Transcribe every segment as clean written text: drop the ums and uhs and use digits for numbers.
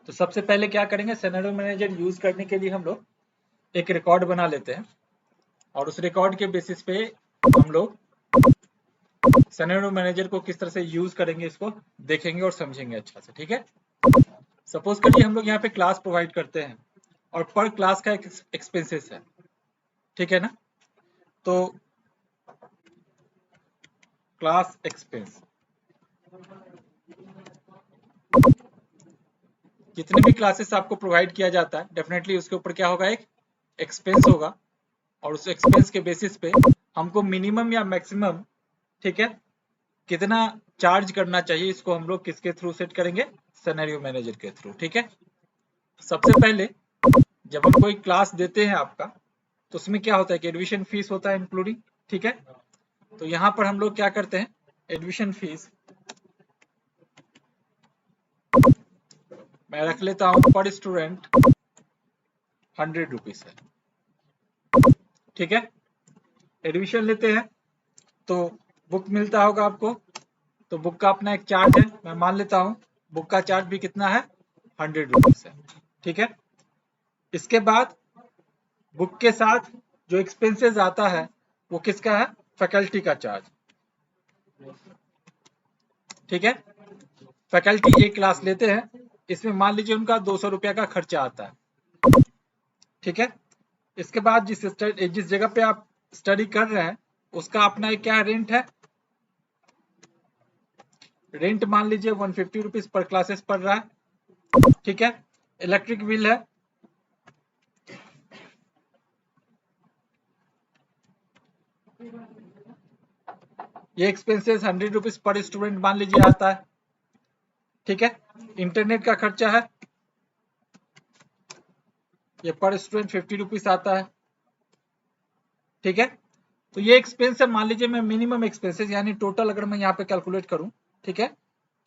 तो सबसे पहले क्या करेंगे, सिनेरियो मैनेजर यूज करने के लिए हम लोग एक रिकॉर्ड बना लेते हैं और उस रिकॉर्ड के बेसिस पे हम लोग सिनेरियो मैनेजर को किस तरह से यूज करेंगे इसको देखेंगे और समझेंगे अच्छा से। ठीक है, सपोज करिए हम लोग यहाँ पे क्लास प्रोवाइड करते हैं और पर क्लास का एक एक्सपेंसेस है, ठीक है ना। तो क्लास एक्सपेंस, जितने भी क्लासेस आपको प्रोवाइड किया जाता है डेफिनेटली उसके ऊपर क्या होगा, एक एक्सपेंस होगा और उस एक्सपेंस के बेसिस पे हमको मिनिमम या मैक्सिमम, ठीक है, कितना चार्ज करना चाहिए इसको हम लोग किसके थ्रू सेट करेंगे, सिनेरियो मैनेजर के थ्रू। ठीक है, सबसे पहले जब हम कोई क्लास देते हैं आपका तो उसमें क्या होता है कि एडमिशन फीस होता है इंक्लूडिंग। ठीक है, तो यहाँ पर हम लोग क्या करते हैं, एडमिशन फीस मैं रख लेता हूँ पर स्टूडेंट 100 रुपीज है। ठीक है, एडमिशन लेते हैं तो बुक मिलता होगा आपको, तो बुक का अपना एक चार्ज है, मैं मान लेता हूँ बुक का चार्ज भी कितना है, 100 रुपीज है। ठीक है, इसके बाद बुक के साथ जो एक्सपेंसेस आता है वो किसका है, फैकल्टी का चार्ज। ठीक है, फैकल्टी एक क्लास लेते हैं, इसमें मान लीजिए उनका 200 रुपया का खर्चा आता है। ठीक है, इसके बाद जिस जगह पे आप स्टडी कर रहे हैं उसका अपना एक क्या रेंट है, रेंट मान लीजिए 150 रुपीज पर क्लासेस पड़ रहा है। ठीक है, इलेक्ट्रिक बिल है, ये एक्सपेंसेस 100 रुपीज पर स्टूडेंट मान लीजिए आता है। ठीक है, इंटरनेट का खर्चा है, ये पर स्टूडेंट 50 रुपीज आता है। ठीक है, तो ये एक्सपेंस है, मान लीजिए मैं मिनिमम एक्सपेंसेस यानी टोटल अगर मैं यहाँ पे कैलकुलेट करूं, ठीक है,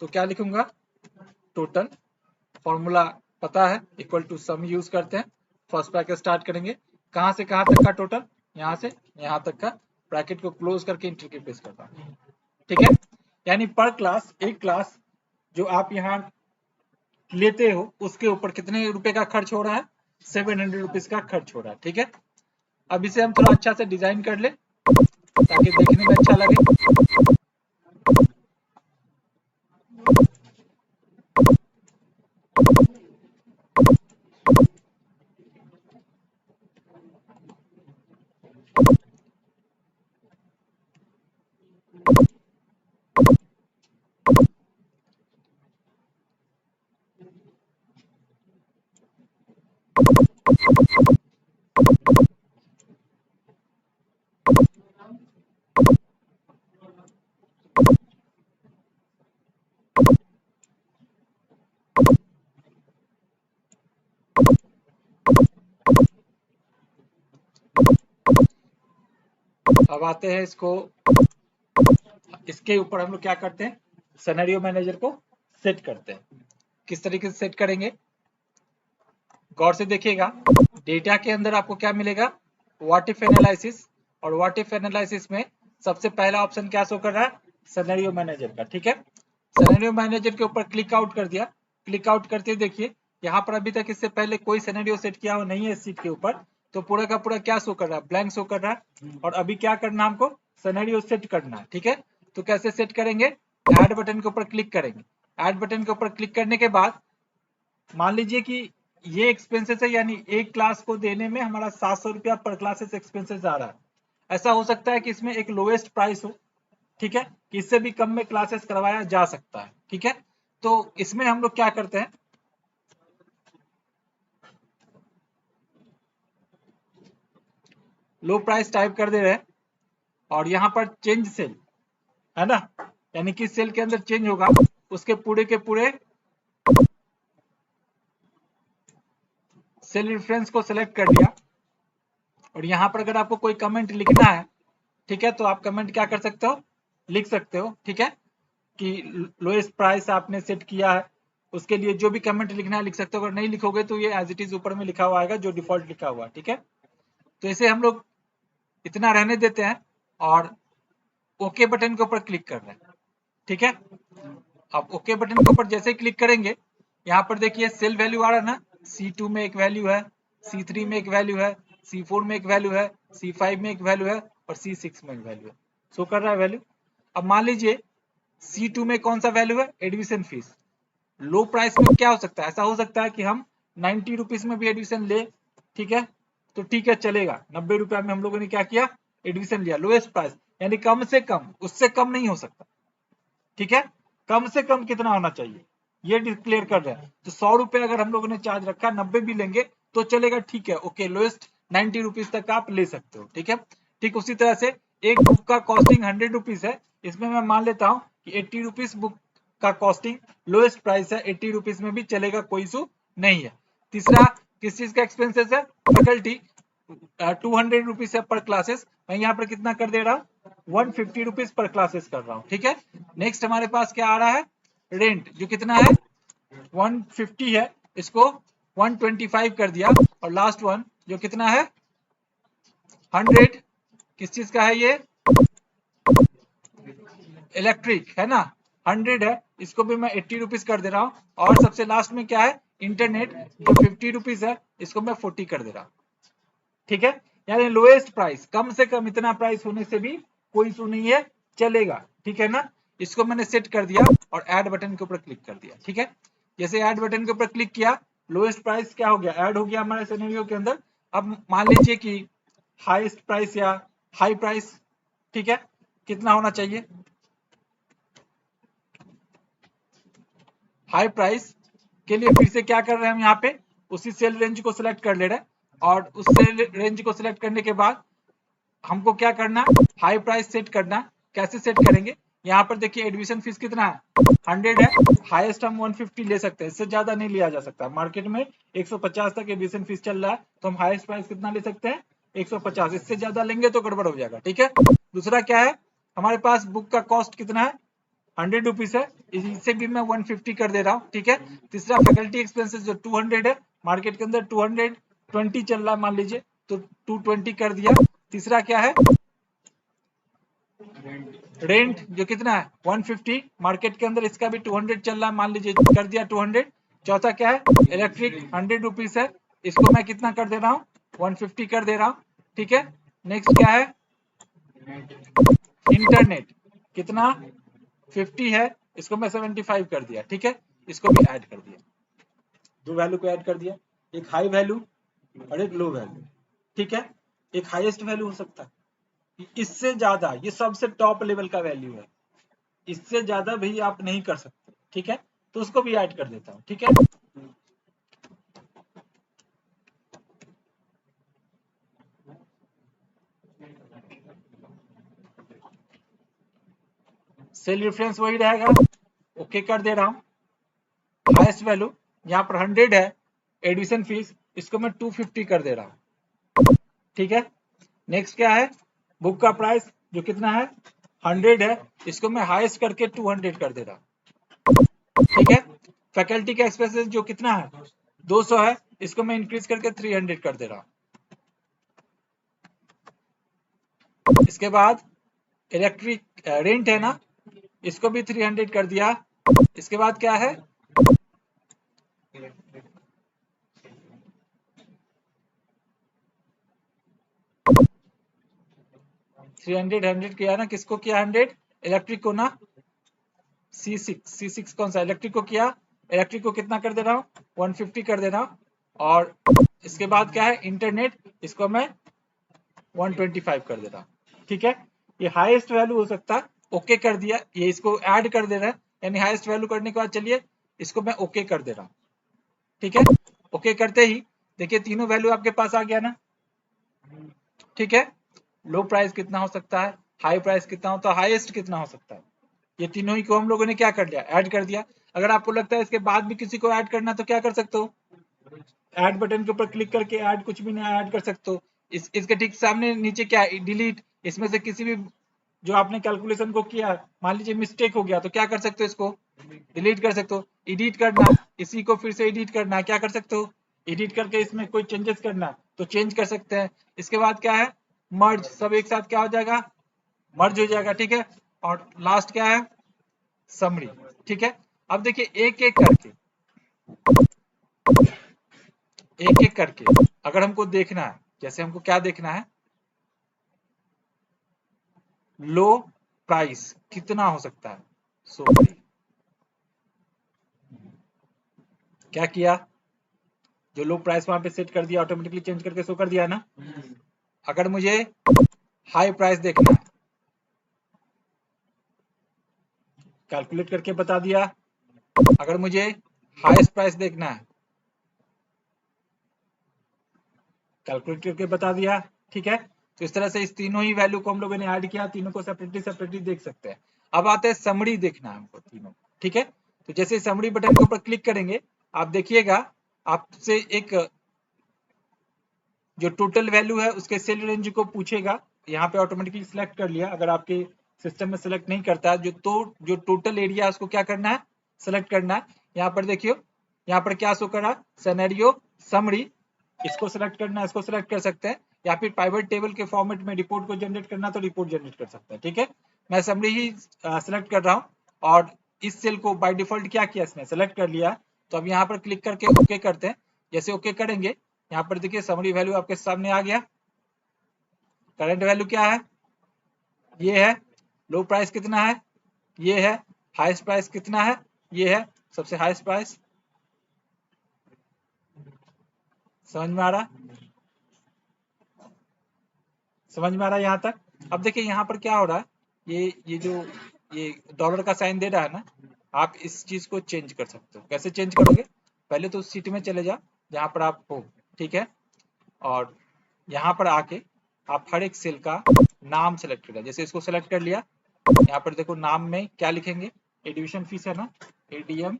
तो क्या लिखूंगा, टोटल, फॉर्मूला पता है, इक्वल टू सम यूज करते हैं, फर्स्ट ब्रैकेट स्टार्ट करेंगे, कहां से कहां तक का टोटल, यहां से यहां तक का, ब्रैकेट को क्लोज करके इंटर की प्रेस करता हूं। ठीक है, यानी पर क्लास, एक क्लास जो आप यहाँ लेते हो उसके ऊपर कितने रुपए का खर्च हो रहा है, 700 रुपीज का खर्च हो रहा है। ठीक है, अब इसे हम थोड़ा अच्छा से डिजाइन कर ले ताकि देखने में अच्छा लगे। अब आते हैं इसको, इसके ऊपर हम लोग क्या करते हैं, सिनेरियो मैनेजर को सेट करते हैं। किस तरीके से सेट करेंगे, गौर से देखिएगा, डेटा के अंदर आपको क्या मिलेगा, व्हाट इफ एनालिसिस, और व्हाट इफ एनालिसिस में सबसे पहला ऑप्शन क्या शो कर रहा है, सिनेरियो मैनेजर का। ठीक है, सिनेरियो मैनेजर के ऊपर क्लिक आउट कर दिया, क्लिक आउट करते देखिए यहाँ पर अभी तक इससे पहले कोई सिनेरियो सेट किया हुआ नहीं है इस सीट के ऊपर, तो पूरा का पूरा क्या शो कर रहा है, ब्लैंक शो कर रहा है। और अभी क्या करना है हमको, सिनेरियो सेट करना है। ठीक है, तो कैसे सेट करेंगे, ऐड बटन के ऊपर क्लिक करेंगे, ऐड बटन के ऊपर क्लिक करने के बाद मान लीजिए कि ये एक्सपेंसेस है, यानी एक क्लास को देने में हमारा 700 रुपया पर क्लासेस एक्सपेंसेस आ रहा है। ऐसा हो सकता है कि इसमें एक लोएस्ट प्राइस हो, ठीक है, कि इससे भी कम में क्लासेस करवाया जा सकता है। ठीक है, तो इसमें हम लोग क्या करते हैं, लो प्राइस टाइप कर दे रहे हैं और यहाँ पर चेंज सेल है ना, यानी कि सेल के अंदर चेंज होगा उसके पूरे के पूरे सेल रेफरेंस को सिलेक्ट कर लिया। और यहाँ पर अगर आपको कोई कमेंट लिखना है, ठीक है, तो आप कमेंट क्या कर सकते हो, लिख सकते हो। ठीक है, कि लोएस्ट प्राइस आपने सेट किया है, उसके लिए जो भी कमेंट लिखना है लिख सकते हो, अगर नहीं लिखोगे तो ये एज इट इज ऊपर में लिखा हुआ आएगा जो डिफॉल्ट लिखा हुआ है। ठीक है, तो इसे हम लोग इतना रहने देते हैं और ओके बटन के ऊपर क्लिक कर रहे हैं। ठीक है, अब ओके बटन के ऊपर जैसे ही क्लिक करेंगे यहाँ पर देखिए सेल वैल्यू आ रहा है ना, C2 में एक वैल्यू है, C3 में एक वैल्यू है, C4 में एक वैल्यू है, C5 में एक वैल्यू है और C6 में एक वैल्यू है। शो कर रहा है वैल्यू। अब मान लीजिए C2 में कौन सा वैल्यू है, एडमिशन फीस। लो प्राइस में क्या हो सकता है, ऐसा हो सकता है कि हम 90 रुपीज में भी एडमिशन ले, ठीक है, तो ठीक है चलेगा। 90 रुपया में हम लोगों ने क्या किया, एडमिशन लिया, लोएस्ट प्राइस, यानी कम से कम, उससे कम नहीं हो सकता, ठीक है। कम से कम कितना होना चाहिए ये डिक्लेयर कर रहे हैं। तो 100 रुपए अगर हम लोगों ने चार्ज रखा, 90 भी लेंगे तो चलेगा, ठीक है, ओके, लोएस्ट 90 रुपीज तक आप ले सकते हो, ठीक है। ठीक उसी तरह से एक बुक का कॉस्टिंग 100 रुपीज है, इसमें मैं मान लेता हूँ कि 80 रुपीज बुक का कॉस्टिंग लोएस्ट प्राइस है, 80 रुपीज में भी चलेगा, कोई इशू नहीं है। तीसरा किस चीज का एक्सपेंसेस है, फैकल्टी 200 रुपीज है पर क्लासेस, मैं यहाँ पर कितना कर दे रहा हूँ, 150 रुपीज पर क्लासेस कर रहा हूँ, ठीक है। नेक्स्ट हमारे पास क्या आ रहा है, रेंट, जो कितना है 150 है, इसको 125 कर दिया। और लास्ट वन जो कितना है 100, किस चीज का है ये, इलेक्ट्रिक है ना, 100 है, इसको भी मैं 80 रुपीज कर दे रहा हूँ। और सबसे लास्ट में क्या है, इंटरनेट, जो 50 रुपीज है, इसको मैं 40 कर दे रहा हूँ, ठीक है। यानी लोएस्ट प्राइस, कम से कम इतना प्राइस होने से भी कोई इशू नहीं है, चलेगा, ठीक है ना। इसको मैंने सेट कर दिया और ऐड बटन के ऊपर क्लिक कर दिया, ठीक है। जैसे ऐड बटन के ऊपर क्लिक किया, लोएस्ट प्राइस क्या हो गया, ऐड हो गया हमारे सिनेरियो के अंदर। अब मान लीजिए कि हाईएस्ट प्राइस या हाई प्राइस, ठीक है, कितना होना चाहिए, हाई प्राइस के लिए फिर से क्या कर रहे हैं हम, यहाँ पे उसी सेल रेंज को सिलेक्ट कर ले रहे हैं। और उस सेल रेंज को सिलेक्ट करने के बाद हमको क्या करना, हाई प्राइस सेट करना। कैसे सेट करेंगे, यहाँ पर देखिए एडमिशन फीस कितना है, 100 है, हाईएस्ट हम 150 ले सकते हैं, इससे ज्यादा नहीं लिया जा सकता। मार्केट में 150 तक एडमिशन फीस चल रहा है, तो हम हाईएस्ट प्राइस कितना ले सकते हैं, 150, इससे ज्यादा लेंगे तो गड़बड़ हो जाएगा, ठीक है। दूसरा क्या है, हमारे पास बुक का कॉस्ट कितना है, 100 रुपीज है, इससे भी मैं 150 कर दे रहा हूँ, ठीक है। तीसरा फैकल्टी एक्सपेंसेस जो 200 है, मार्केट के अंदर 220 चल रहा है मान लीजिए, तो 220 कर दिया। तीसरा क्या है, रेंट, जो कितना है 150, मार्केट के अंदर इसका भी 200 चल रहा है मान लीजिए, कर दिया 200। चौथा क्या है, इलेक्ट्रिक 100 रुपीज है, इसको मैं कितना कर दे रहा हूँ, 150 कर दे रहा हूँ, ठीक है। नेक्स्ट क्या है, इंटरनेट, कितना 50 है, इसको मैं 75 कर दिया, ठीक है। इसको भी ऐड कर दिया, दो वैल्यू को ऐड कर दिया, एक हाई वैल्यू और एक लो वैल्यू, ठीक है। एक हाईएस्ट वैल्यू हो सकता है, इससे ज्यादा, ये सबसे टॉप लेवल का वैल्यू है, इससे ज्यादा भी आप नहीं कर सकते, ठीक है। तो उसको भी ऐड कर देता हूं, ठीक है। सेल रेफरेंस वही रहेगा, ओके कर दे रहा हूं। हाईएस्ट वैल्यू यहाँ पर 100 है, एडमिशन फीस, इसको मैं 250 कर दे रहा हूं, ठीक है। नेक्स्ट क्या है, बुक का प्राइस जो कितना है 100 है, इसको मैं हाईएस्ट करके 200 कर दे रहा हूं, ठीक है। फैकल्टी का एक्सपेंसेस जो कितना है 200 है, इसको मैं इंक्रीज करके 300 कर दे रहा हूं। इसके बाद इलेक्ट्रिक रेंट है ना, इसको भी 300 कर दिया। इसके बाद क्या है, 300 100 किया ना, किसको किया 100, इलेक्ट्रिक को ना, C6 कौन सा, इलेक्ट्रिक को किया। इलेक्ट्रिक को कितना कर दे रहा हूँ, 150 कर दे रहा हूँ। और इसके बाद क्या है, इंटरनेट, इसको मैं 125 कर दे रहा हूँ, ठीक है। ये हाईएस्ट वैल्यू हो सकता है, ओके कर दिया, ये इसको ऐड कर दे रहा है, यानी हाईएस्ट वैल्यू करने के बाद चलिए इसको मैं ओके कर दे रहा हूँ, ठीक है। ओके करते ही देखिए तीनों वैल्यू आपके पास आ गया ना, ठीक है। लो प्राइस कितना हो सकता है, हाई प्राइस कितना होता है, हाईएस्ट कितना हो सकता है, ये तीनों ही को हम लोगों ने क्या कर लिया, ऐड कर दिया। अगर आपको लगता है इसके बाद भी किसी को ऐड करना तो क्या कर सकते हो, ऐड बटन के ऊपर क्लिक करके ऐड कुछ भी नया ऐड कर सकते हो। इसके ठीक सामने नीचे क्या है, डिलीट, इसमें से किसी भी जो आपने कैलकुलेशन को किया, मान लीजिए मिस्टेक हो गया तो क्या कर सकते हो, इसको डिलीट कर सकते हो। एडिट करना, इसी को फिर से एडिट करना, क्या कर सकते हो, एडिट करके इसमें कोई चेंजेस करना तो चेंज कर सकते हैं। इसके बाद क्या है, मर्ज, सब एक साथ क्या हो जाएगा, मर्ज हो जाएगा, ठीक है। और लास्ट क्या है, समरी, ठीक है। अब देखिए एक एक करके एक एक करके अगर हमको देखना है, जैसे हमको क्या देखना है, लो प्राइस कितना हो सकता है, शो करिए। क्या किया, जो लो प्राइस वहां पे सेट कर दिया, ऑटोमेटिकली चेंज करके शो कर दिया ना। अगर मुझे हाई प्राइस देखना है, कैलकुलेट करके बता दिया। अगर मुझे हाईएस्ट प्राइस देखना है, कैलकुलेट करके बता दिया। ठीक है, तो इस तरह से इस तीनों ही वैल्यू को हम लोगों ने ऐड किया, तीनों को सेपरेटली सेपरेटली देख सकते हैं। अब आते हैं समरी देखना है हमको तीनों। ठीक है, तो जैसे समरी बटन के ऊपर क्लिक करेंगे, आप देखिएगा आपसे एक जो टोटल वैल्यू है उसके सेल रेंज को पूछेगा। यहाँ पे ऑटोमेटिकली सिलेक्ट कर लिया, अगर आपके सिस्टम में सिलेक्ट नहीं करता है जो टोटल एरिया है उसको क्या करना है, सिलेक्ट करना है। यहाँ पर देखियो, यहाँ पर क्या शो कर रहा है, सिनेरियो समरी, इसको सिलेक्ट करना है, इसको सिलेक्ट कर सकते हैं, या फिर पाइवट टेबल के फॉर्मेट में रिपोर्ट को जनरेट करना तो रिपोर्ट जनरेट कर सकते हैं। ठीक है, मैं समरी ही सिलेक्ट कर रहा हूँ, और इस सेल को बाय डिफॉल्ट क्या किया, इसने सिलेक्ट कर लिया। तो अब यहाँ पर क्लिक करके ओके करते हैं। जैसे ओके करेंगे, यहाँ पर देखिए समरी वैल्यू आपके सामने आ गया। करंट वैल्यू क्या है, ये है। लो प्राइस कितना है, ये है। हाईएस्ट प्राइस कितना है, ये है, सबसे हाईएस्ट प्राइस। समझ में आ रहा, समझ में आ रहा है यहाँ तक। अब देखिए यहाँ पर क्या हो रहा है, ये जो ये डॉलर का साइन दे रहा है ना, आप इस चीज को चेंज कर सकते हो। कैसे चेंज करोगे, पहले तो उस सीट में चले जाओ जहां पर आप हो। ठीक है, और यहाँ पर आके आप हर एक सेल का नाम सेलेक्ट करें। जैसे इसको सेलेक्ट कर लिया, यहाँ पर देखो नाम में क्या लिखेंगे, एडिशन फीस है ना, एडीएम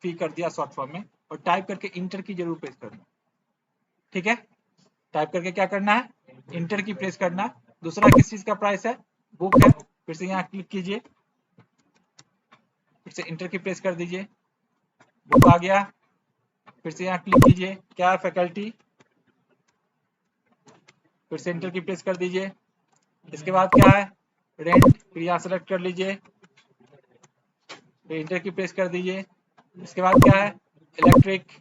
फी कर दिया शॉर्ट फॉर्म में, और टाइप करके इंटर की जरूर प्रेस करना। ठीक है, टाइप करके क्या करना है, इंटर की प्रेस करना। दूसरा किस चीज का प्राइस है, बुक है, फिर से यहाँ क्लिक कीजिए, फिर से इंटर की प्रेस कर दीजिए, बुक आ गया। फिर से यहाँ क्लिक कीजिए, क्या है, फैकल्टी, फिर से इंटर की प्रेस कर दीजिए। इसके बाद क्या है, रेंट, फिर यहाँ सेलेक्ट कर लीजिए, फिर इंटर की प्रेस कर दीजिए। इसके बाद क्या है, इलेक्ट्रिक,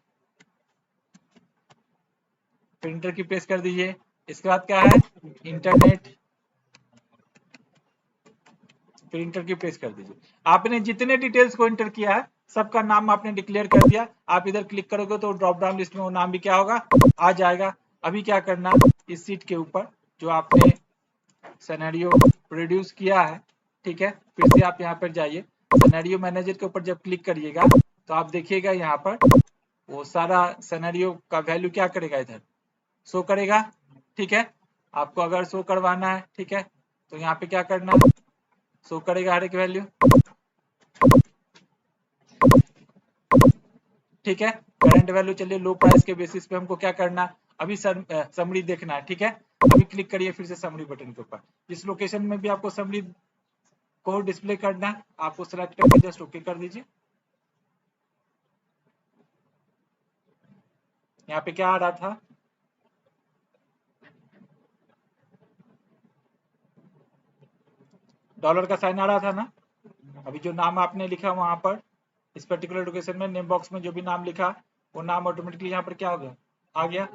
फिर इंटर की प्रेस कर दीजिए। इसके बाद क्या है, इंटरनेट, फिर इंटर की प्रेस कर दीजिए। आपने जितने डिटेल्स को इंटर किया है सबका नाम आपने डिक्लेयर कर दिया। आप इधर क्लिक करोगे तो ड्रॉप डाउन लिस्ट में वो नाम भी क्या होगा, आ जाएगा। अभी क्या करना, इस सीट के ऊपर जो आपने सिनेरियो प्रोड्यूस किया है, ठीक है, फिर से आप यहाँ पर जाइए, सिनेरियो मैनेजर के ऊपर जब क्लिक करिएगा तो आप देखिएगा यहाँ पर वो सारा सिनेरियो का वैल्यू क्या करेगा, इधर शो करेगा। ठीक है, आपको अगर शो करवाना है, ठीक है, तो यहाँ पे क्या करना है, शो करेगा हर एक वैल्यू। ठीक है, करंट वैल्यू, चलिए लो प्राइस के बेसिस पे हमको क्या करना, अभी समरी देखना है। ठीक है, अभी क्लिक करिए फिर से समरी बटन के ऊपर। जिस लोकेशन में भी आपको समरी को डिस्प्ले करना है, आपको सेलेक्ट करके जस्ट ओके कर दीजिए। यहाँ पे क्या आ रहा था, डॉलर का साइन आ रहा था ना। अभी जो नाम आपने लिखा वहां पर इस पर्टिकुलर लोकेशन में नेम बॉक्स में जो भी नाम लिखा वो नाम ऑटोमेटिकली यहाँ पर क्या हो गया, आ गया।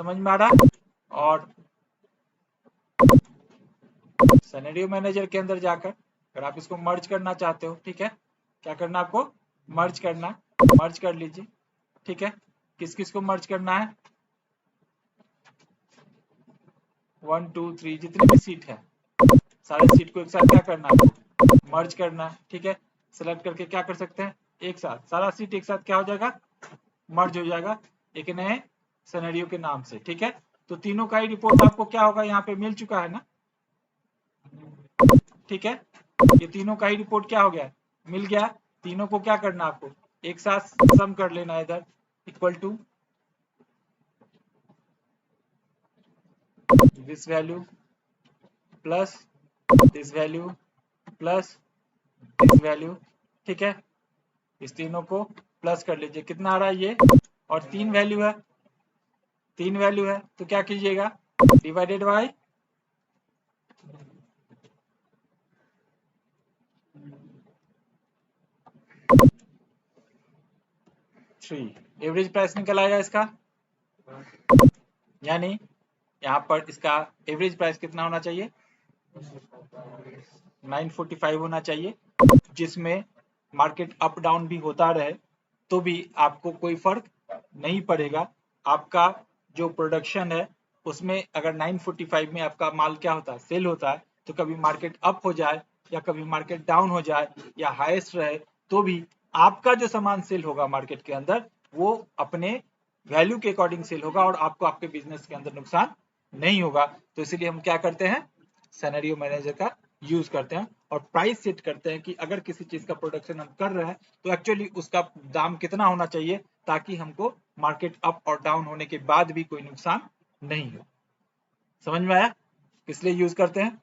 समझ में आ रहा। और सिनेरियो मैनेजर के अंदर जाकर अगर आप इसको मर्ज करना चाहते हो, ठीक है, क्या करना आपको, मर्ज करना, मर्ज कर लीजिए। ठीक है, किस किस को मर्ज करना है, 1 2 3 जितने भी सीट है सारे सीट को एक साथ क्या करना है आपको, मर्ज करना है। ठीक है, सेलेक्ट करके क्या कर सकते हैं, एक साथ सारा सीट एक साथ क्या हो जाएगा, मर्ज हो जाएगा एक नए सिनेरियो के नाम से। ठीक है, तो तीनों का ही रिपोर्ट आपको क्या होगा, यहाँ पे मिल चुका है ना। ठीक है, ये तीनों का ही रिपोर्ट क्या हो गया, मिल गया। तीनों को क्या करना आपको, एक साथ सम कर लेना, इधर equal to this value plus this value plus this value. ठीक है, इस तीनों को प्लस कर लीजिए, कितना आ रहा है ये, और तीन वैल्यू है, तीन वैल्यू है तो क्या कीजिएगा, डिवाइडेड बाय 3 एवरेज प्राइस निकल आएगा इसका, यानी यहाँ पर इसका एवरेज प्राइस कितना होना चाहिए, 945 होना चाहिए, जिसमें मार्केट अप डाउन भी होता रहे तो भी आपको कोई फर्क नहीं पड़ेगा। आपका जो प्रोडक्शन है उसमें अगर 945 में आपका माल क्या होता है, सेल होता है, तो कभी मार्केट अप हो जाए या कभी मार्केट डाउन हो जाए या हाईएस्ट रहे तो भी आपका जो सामान सेल होगा मार्केट के अंदर वो अपने वैल्यू के अकॉर्डिंग सेल होगा और आपको आपके बिजनेस के अंदर नुकसान नहीं होगा। तो इसीलिए हम क्या करते हैं, सिनेरियो मैनेजर का यूज करते हैं और प्राइस सेट करते हैं कि अगर किसी चीज का प्रोडक्शन हम कर रहे हैं तो एक्चुअली उसका दाम कितना होना चाहिए ताकि हमको मार्केट अप और डाउन होने के बाद भी कोई नुकसान नहीं हो। समझ में आया, इसलिए यूज करते हैं।